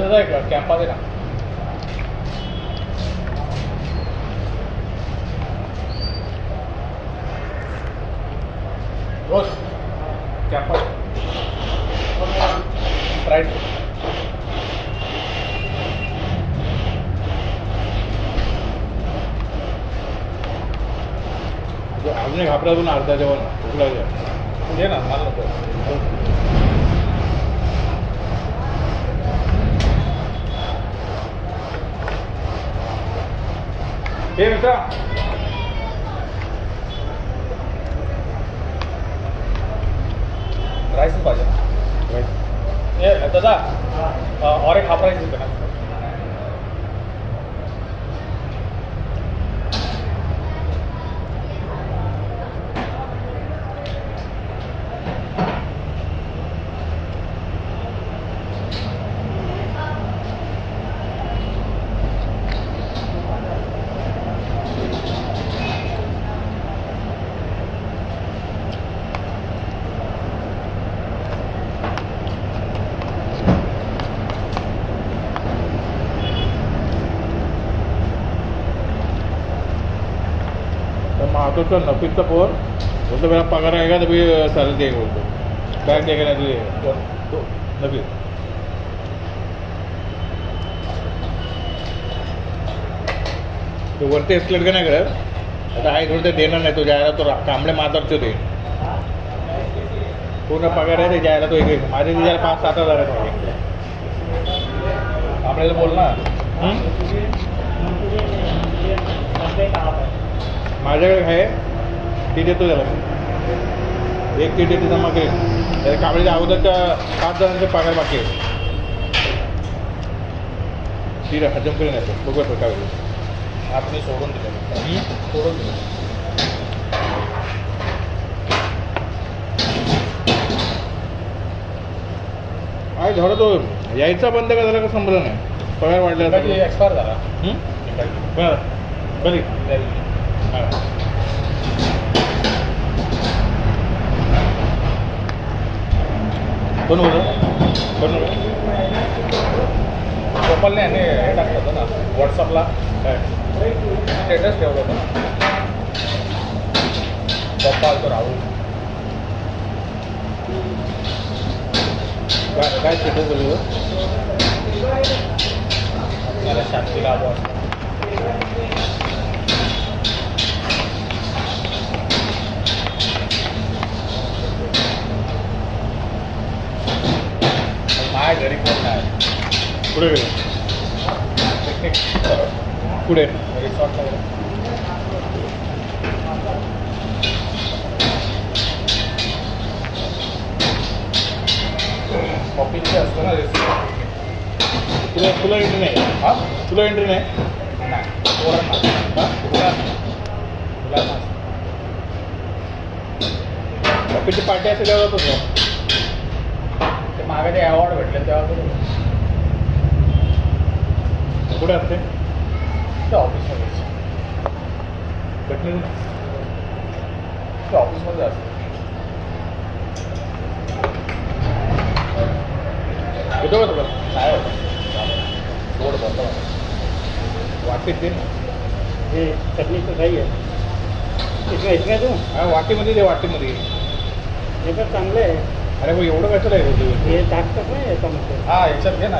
दादा कॅम्पा दे ना रोज कॅम्पा राईट अजून एक घाबरातून अर्धा जेवण तुला दे ना मला नको हे मित्रा राईसच पाहिजे ए दादा और एक हाफ राईस देते ना तो चल नफीसचा फोन बोलतो मेरा पगार आएगा तभी सैलरी देगा बोलतो बॅग देगा नाही तो नफीस तो वरती एक्सलेट का नाही करत आता आहे थोडं ते देणार नाही तो जायला तो कांबळे मातरतो ते पूर्ण पगार आहे ते जायला तो एक माझे जायला 5-7 हजार आहे आपल्याला बोल ना माझ्याकडे आहे ती देतो त्याला एक ती देते जमा करेल त्या कांबळीच्या अगोदरच्या 5 जणांचे पगार बाकी आहे ती हजम करेन येतो बघू काय होईल आपण सोडून दिलं सोडून दिलं काय झालं तो यायचा बंद का झाला का संपला नाही पगार वाढला एक्सपायर झाला बरं बरी कोण होतं कोण होतं गोपालने हे टाकलं होतं ना व्हॉट्सअपला काय स्टेटस ठेवलं होतं ना पप्पा तो राहुल काय स्टेटस बोललं मला शांती लाभ माझ्या घरी कोण नाही पुढे गेलं पुढे रिसॉर्टला ऑफिसचे असतो ना रिसॉर्ट तुला एंट्री नाही हां तुला एंट्री नाही नाही पोरांना हां मुलांना ऑफिसची पार्टी असेल तेव्हा जातोच ना ते मागे ते अवॉर्ड भेटले तेव्हा कुठे असते ते ऑफिसमध्ये भेटले ते ऑफिसमध्ये असते कुठं होतं बरं काय होतं गोड बसलं वाटीत दे ना हे चटणीचं काही आहे इथं तू हा वाटीमध्ये दे वाटीमध्ये हे तर चांगलं आहे अरे भाऊ एवढं कसं आहे होतं हे टाकतात नाही याच्यामध्ये हां याच्यात घे ना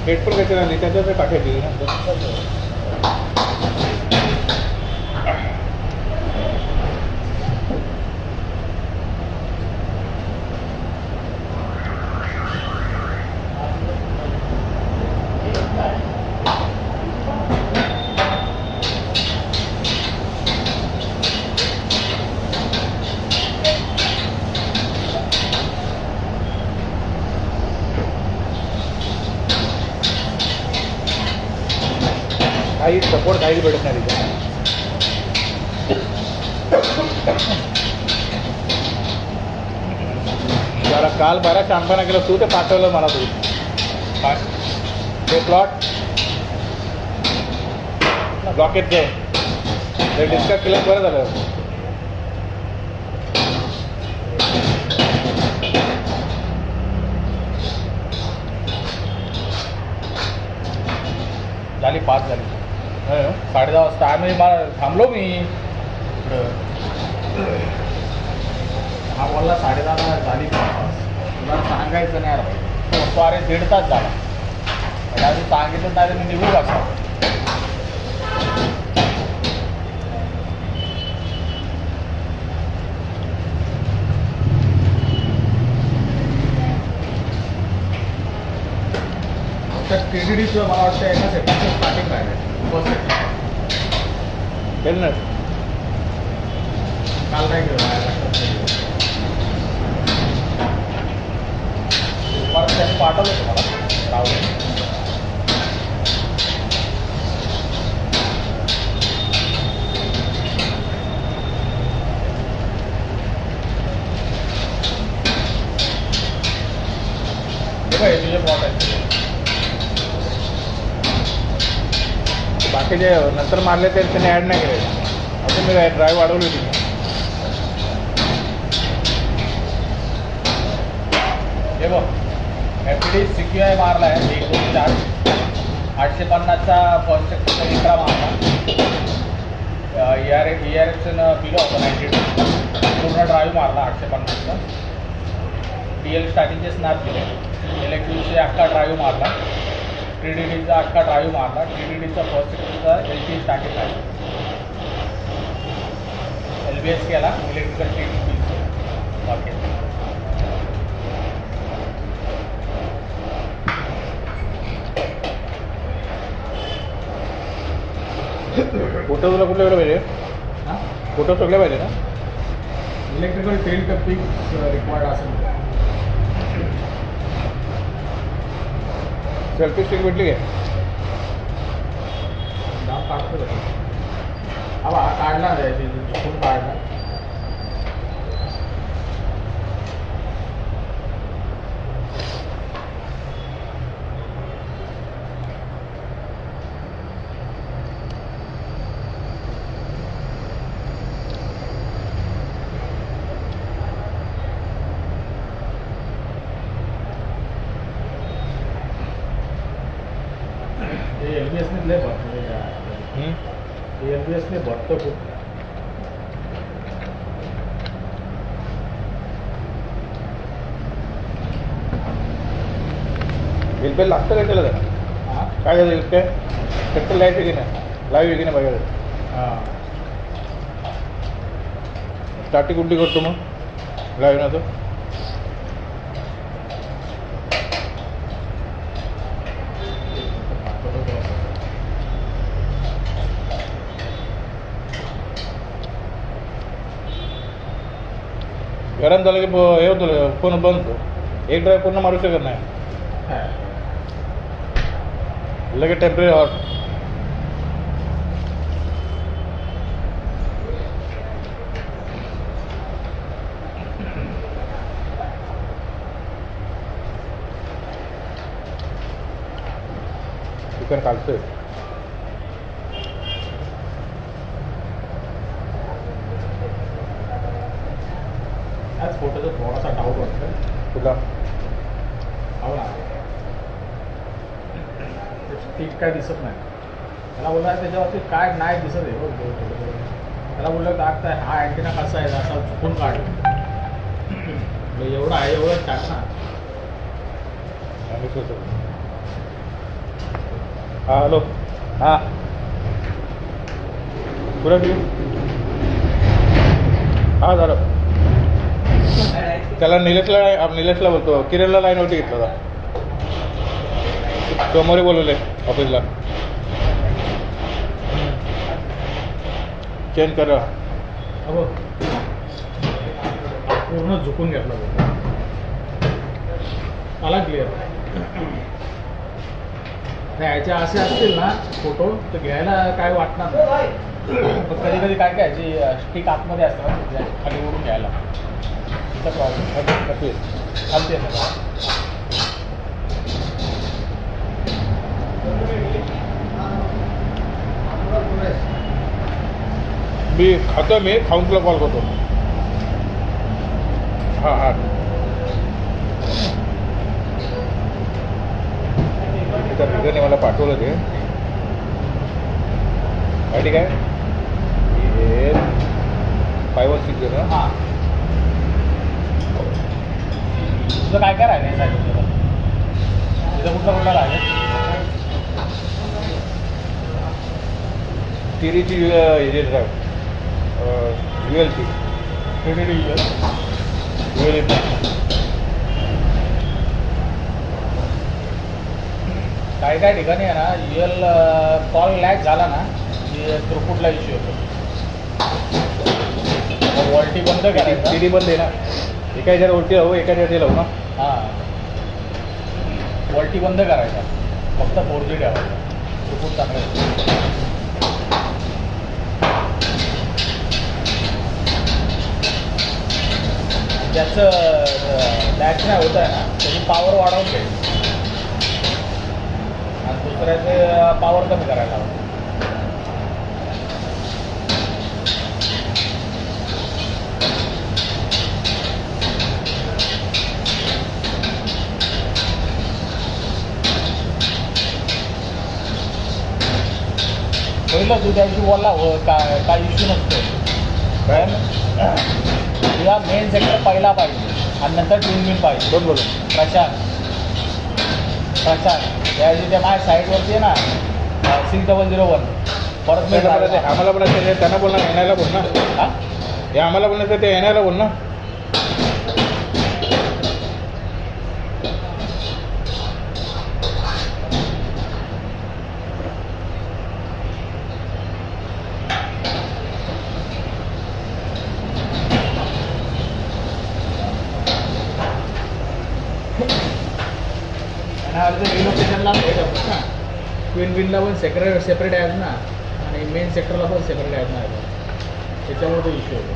पेट पण कसं नाही त्याच्यात टाकायची ना काही सपोर्ट काहीच भेटत नाही तिथे जरा काल बऱ्याच शहाणपणा केला तू ते पाठवलं मला तू ते प्लॉट ब्लॉकेजचं ते डिस्कस केलं बरं झालं बाद झाली. आहे ना? 10:30 वाजता आम्ही मला थांबलो मी इकडं. हा बोलला 10:30 झाली तुला सांगायचं नाही यार. तो अरे 1.5 तास झाला. म्हणजे आधी सांगितलं नाही तर मी निघू कसा. तर TDDचं मला वाटतं एका सेकंडचं स्टार्टिंग आहे फर्स्ट सेकंड. हेल्मेट काल काय केलं परत त्यांनी पाठवलं तुम्हाला राहुल. हे तुझे पॉट आहे. बाकीचे नंतर मारले ते त्याने ॲड नाही केले. आता मी ड्राईव्ह वाढवली होती. हे बघ FD CQI मारला आहे 1, 2, 4 850चा फर्स्ट सेक्टरचा इकरा मारला. ERXनं पिलो होतं 92 पूर्ण ड्राईव्ह मारला 850चा. TL स्टार्टिंगचे स्नॅप दिले. इलेक्ट्रिकचे अख्खा ड्राईव्ह मारला. TDDचा अख्खा ड्राईव्ह मारला. TDDचा फर्स्ट सेक्टरचा LT स्टार्टिंग आहे. LBS केला इलेक्ट्रिकल TDD बाकी. फोटो तुला कुठले पाहिजे? हां फोटो सगळे पाहिजे ना? इलेक्ट्रिकल टेल टपिंग रिक्वायर्ड असेल. सेल्फी स्टिक भेटली काय? दाब काढतो का? हा काढला आहे चुकून काढला. LBSने लय भरतो. LBSने भरतो खूप. बिल बिल लागतं काय त्याला जरा? हां काय झालं काय फक्त लाईट आहे की नाही लाईव्ह आहे की नाही बघायला. हां स्टार्टिंग कुठली करतो मग लाईव्ह ना तो गरम झालं की हे होतं फोन बंद होतो. एक ड्राईव्ह पूर्ण मारू शकत नाही. लगेच टेम्परेचर हॉट. चिकन काढतोय. आज फोटोचा थोडासा डाऊट वाटतो. तुला हो ना स्टिक काय दिसत नाही. त्याला बोलला त्याच्यावरती काय नाही दिसत आहे बघ. त्याला बोललं का काय हा अँटेना कसा आहे असा चुकून काढला. एवढं आहे एवढंच टाक ना. हां हॅलो हां कुठं गेली? हां झालं. त्याला निलेशला बोलतो किरणला लाईनवरती घेतला होता. सोमवारी बोलवले ऑफिसला. चेंज करा. हो पूर्ण झुकून घेतला होता. मला क्लिअर याचे असे असतील ना फोटो तर घ्यायला काय वाटणार नाही. पण कधी कधी काय काय जी स्टिक आतमध्ये असतं ना खाली ओढून घ्यायला तिचा प्रॉब्लेम चालते ना. मी खातो. मी खाऊन तुला कॉल करतो. हां हां त्या बिगरने मला पाठवलं ते आय डी काय AL5160 ना. हां तुझं काय काय राहिलं साहेब तुझं कुठलं राहिलं तिरीची हे ड्राईव्ह ULP काही काही ठिकाणी आहे ना कॉल लॅग झाला ना की थ्रूपुटला इश्यू येतो. वॉल्टी बंद करायचा. TD बंद आहे ना. एका ह्याच्यात ओळटी लावू एका ह्याच्यात लावू ना. हां वॉल्टी बंद करायचा फक्त 4G ठेवायचा थ्रूपुट चांगलं येतं. ज्याचं लॅच नाही होत आहे ना त्याची पॉवर वाढवून घ्यायची आणि दुसऱ्याचे पॉवर कमी करायला हवं. पहिलं तू त्या दिवशी बोलला काय इश्यू नसतो काय तुला मेन सेक्टर पहिला पाहिजे आणि नंतर ट्विन पाहिजे. कोण बोलू प्रशांत त्या दिवशी त्या माझ्या साईडवरती आहे ना 6001 परत मी आम्हाला बोलायचं त्यांना बोलणार येण्याला बोल ना. हां हे आम्हाला बोलण्याचं ते येण्याला बोल ना. आणि रिलोकेशनला ना ट्विन विनला पण सेपरेट आहेत ना आणि मेन सेक्टरला पण सेपरेट आहेत ना त्याच्यामुळे तो इश्यू होतो.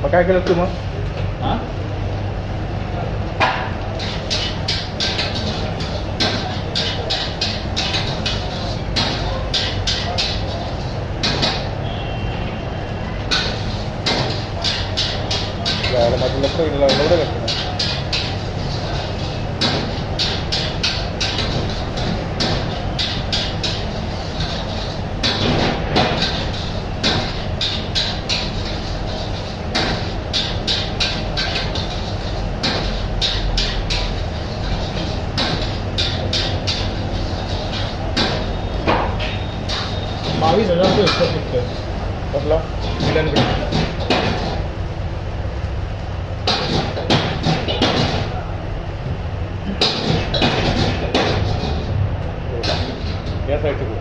मग काय केलं तू मग हां माझं लक्ष एवढं लागतं ना. ₹22,000 एक्स्ट्रा फिक्स कसला मिलन या साईडचे बोल.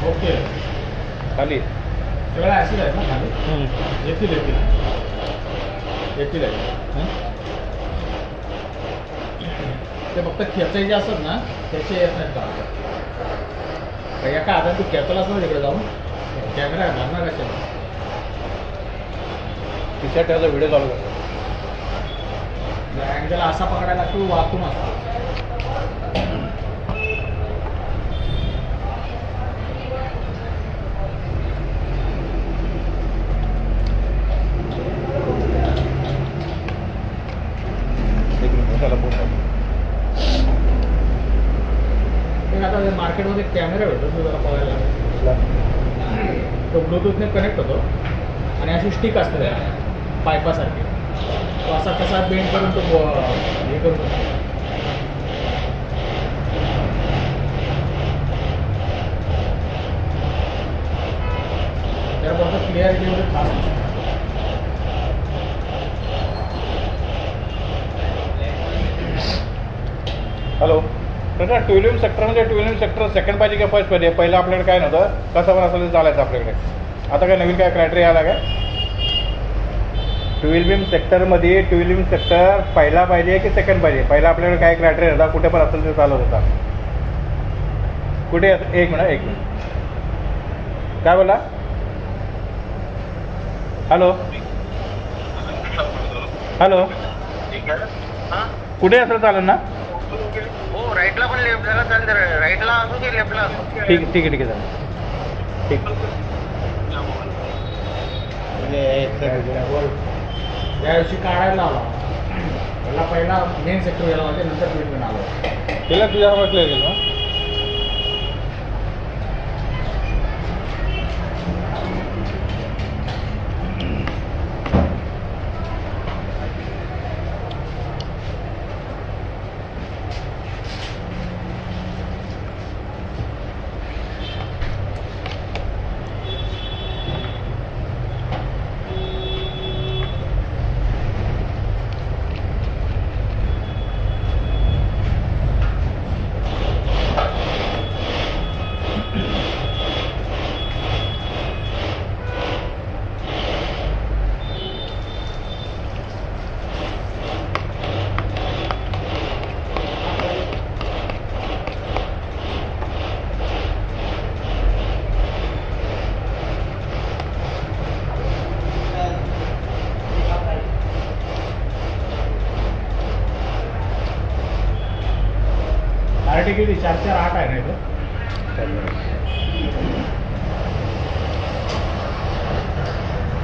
ओके खाली सगळ्या ॲसिड आहेत ना खाली येतील ते फक्त खेचायचे असतात ना त्याचे येत नाहीत का एका हातात तू खेचलाच ना तिकडे जाऊन कॅमेरा घालणार कशाला तिच्या ठेवायचा व्हिडिओ चालू करतो. अँगल असा पकडायला लागतो वाकून असतो. एक मिनिट त्याला फोन करतो. आता मार्केटमध्ये कॅमेरा भेटतो तो जरा बघायला लागेल. तो ब्लूटूथने कनेक्ट होतो आणि अशी स्टिक असते त्याला पायपासारखी तो असा कसा बेंड करून तो हे करू शकतो. त्याला फक्त क्लिअरिटी एवढी खास नसते. हॅलो तर ट्युलियम सेक्टर म्हणजे ट्युलियम सेक्टर सेकंड पाहिजे का फर्स्ट पाहिजे. पहिलं आपल्याकडे काय नव्हतं कसं पण असेल चालायचं आपल्याकडे. आता काय नवीन काय क्रायटेरिया आला काय ट्युलियम सेक्टरमध्ये ट्युलियम सेक्टर पहिला पाहिजे की सेकंड पाहिजे. पहिला आपल्याकडे काय क्रायटेरिया होता कुठे पण असेल ते चालत होता. कुठे एक मिनिट काय बोला. हॅलो हॅलो कुठे असेल चालेल ना. हो राईटला पण लेफ्ट झाला चालेल. राईटला असू की लेफ्टला असू. ठीक आहे चालेल ठीक. त्या दिवशी काढायला लावला त्याला पहिला मेन सेक्टर गेला म्हणजे नंतर ट्रीटमेंट आलो. तिला तुझ्या म्हटलं गेलं ना. RT किती 448 आहे ना इथं. चालेल.